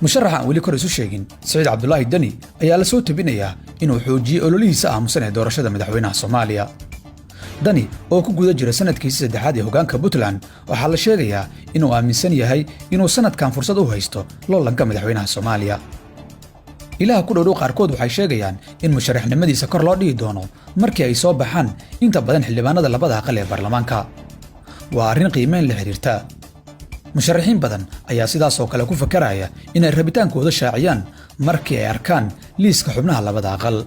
musharaxa aan weli kor isu sheegin Saciid Cabdullaahi Dani ayaa la soo tabinayaa inuu xoojiyay ololihiisa aamusan ee doorashada madaxweynaha Soomaaliya. Dani oo ku guda jira sanadkiisa saddexaad ee hoggaanka Puntland waxaa la sheegayaa inuu aaminsan yahay inuu sanadkan fursad u haysto loolanka madaxweynaha Soomaaliya. ilaha ku dhow qaarkood waxay sheegayaan in musharaxnimadiisa kor loo dhigi doono markii ay soo baxaan inta badan xildhibaanada labada aqal ee baarlamaanka. waa arrin qiimeyn la xiriirta. musharaxiin badan ayaa sidaas oo kale ku fakaraya inay rabitaankooda shaaciyaan markii ay arkaan liiska xubnaha labada aqal.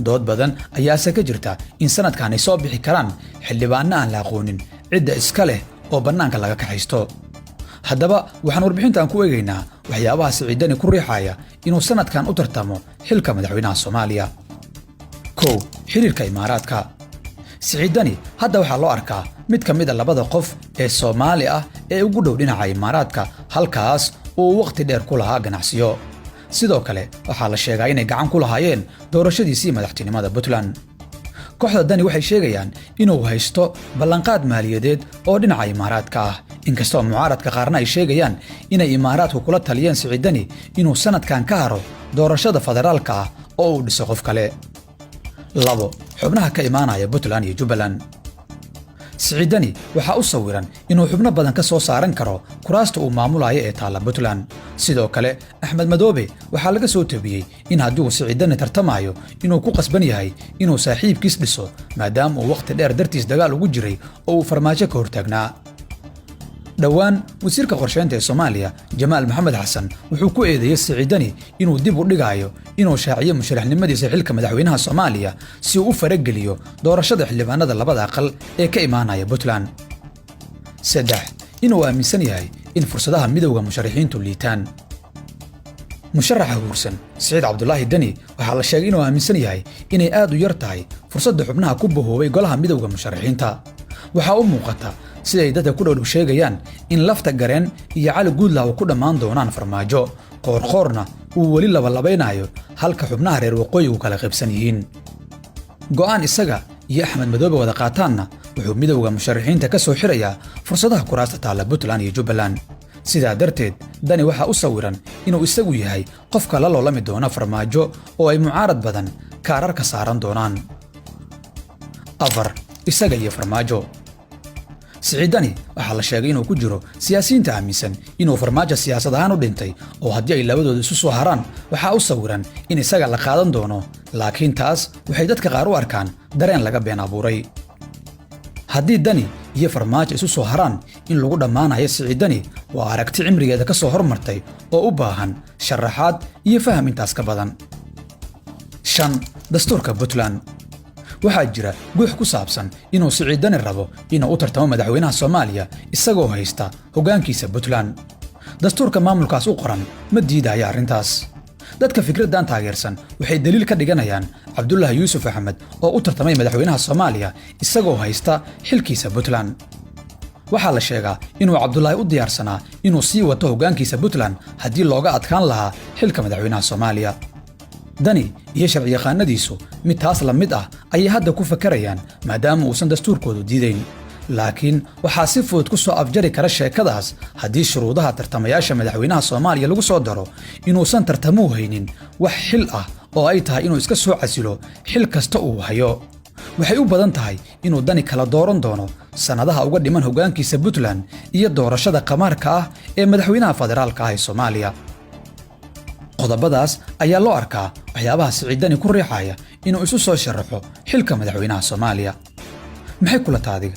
dood badan ayaase ka jirta in sanadkan ay soo bixi karaan xildhibaano aan la aqoonin cidda iska leh oo bannaanka laga kaxaysto. haddaba waxaan warbixintan ku eegaynaa waxyaabaha Saciid Dani ku riixaya inuu sanadkan u tartamo xilka madaxweynaha Soomaaliya. 1. xiriirka Imaaraadka. Saciid Dani hadda waxaa loo arkaa mid ka mid ah labada qof ee Soomaali ah ee ugu dhow dhinaca Imaaraadka, halkaas uu waqti dheer ku lahaa ganacsiyo. sidoo kale waxaa la sheegaa inay gacan ku lahaayeen doorashadiisii madaxtinimada Puntland. kooxda Dani waxay sheegayaan inuu haysto ballanqaad maaliyadeed oo dhinaca Imaaraadka ah, inkastoo mucaaradka qaarna ay sheegayaan inay Imaaraadku kula taliyeen Saciid Dani inuu sanadkan ka haro doorashada federaalka ah oo uu dhiso qof kale. 2. xubnaha ka imaanaya Puntland iyo Jubbaland. Saciid Dani waxaa u sawiran inuu xubno badan ka soo saaran karo kuraasta uu maamulayo ee taala Puntland. sidoo kale Axmed Madoobe waxaa laga soo tabiyey in haddii uu Saciid Dani tartamayo inuu ku qasban yahay inuu saaxiibkiis dhiso maadaama uu waqti dheer dartiis dagaal ugu jiray oo uu farmaajo ka hortaagnaa. dhowaan wasiirka qorsheynta ee Soomaaliya Jamaal Maxamed Xasan wuxuu ku eedeeyay Saciid Dani inuu dib u dhigayo inuu shaaciyo musharaxnimadiisa xilka madaxweynaha Soomaaliya si uu u farageliyo doorashada xildhibaanada labada aqal ee ka imaanaya Puntland. 3. inuu aaminsan yahay in fursadaha midowga musharaxiintu liitaan. musharaxa huursan Saciid Cabdullaahi Dani waxaa la sheegay inuu aaminsan yahay inay aad u yar tahay fursadda xubnaha ku bahoobay golaha midowga musharaxiinta. waxaa u muuqata siday dadka ku dhow sheegayaan in Lafta Gareen iyo Cali Guudlaaw ku dhammaan doonaan farmaajo, qoorqoorna uu weli labalabeynayo halka xubnaha reer waqooyigu kala qaybsan yihiin. go'aan isaga iyo Axmed Madoobe wada qaataanna wuxuu midowga musharaxiinta ka soo xirayaa fursadaha kuraasta taala Puntland iyo Jubbaland. sidaa darteed Dani waxaa u sawiran inuu isagu yahay qofka la loolami doona farmaajo oo ay mucaarad badan kaarar ka saaran doonaan. 4. isaga iyo farmaajo. Saciid Dani waxaa la sheegay inuu ku jiro siyaasiyiinta aaminsan inuu farmaajo siyaasad ahaan u dhintay oo haddii ay labadooda isu soo haraan waxaa u sawiran in isaga la qaadan doono, laakiin taas waxay dadka qaar u arkaan dareen laga been abuuray. haddii Dani iyo farmaajo isu soo haraan in lagu dhammaanayo Saciid Dani waa aragti cimrigeeda ka soo hormartay oo u baahan sharaxaad iyo faham intaas ka badan. 5. dastuurka Puntland. waxaa jira guux ku saabsan inuu Saciid Dani rabo inuu u tartamo madaxweynaha Soomaaliya isagoo haysta hoggaankiisa Puntland. dastuurka maamulkaas u qoran ma diidaya arrintaas. dadka fikraddan taageersan waxay daliil ka dhiganayaan Cabdullaahi Yuusuf Axmed oo u tartamay madaxweynaha Soomaaliya isagoo haysta xilkiisa Puntland. waxaa la sheegaa inuu Cabdullaahi u diyaarsanaa inuu sii wato hoggaankiisa Puntland haddii looga adkaan lahaa xilka madaxweynaha Soomaaliya. Dani iyo sharciyaqaanadiisu mid taas la mid ah ayay hadda ku fakarayaan maadaama uusan dastuurkoodu diidayn. laakiin waxaa si fudud ku soo afjari kara sheekadaas haddii shuruudaha tartamayaasha madaxweynaha Soomaaliya lagu soo daro inuusan tartamu haynin wax xil ah oo ay tahay inuu iska soo casilo xil kasta uu hayo. waxay u badan tahay inuu Dani kala dooran doono sanadaha uga dhiman hoggaankiisa Puntland iyo doorashada qamaarka ah ee madaxweynaha federaalka ah ee Soomaaliya. qodobadaas ayaa loo arkaa waxyaabaha Saciid Dani ku riixaya inuu isu soo sharaxo xilka madaxweynaha Soomaaliya. maxay kula taadiga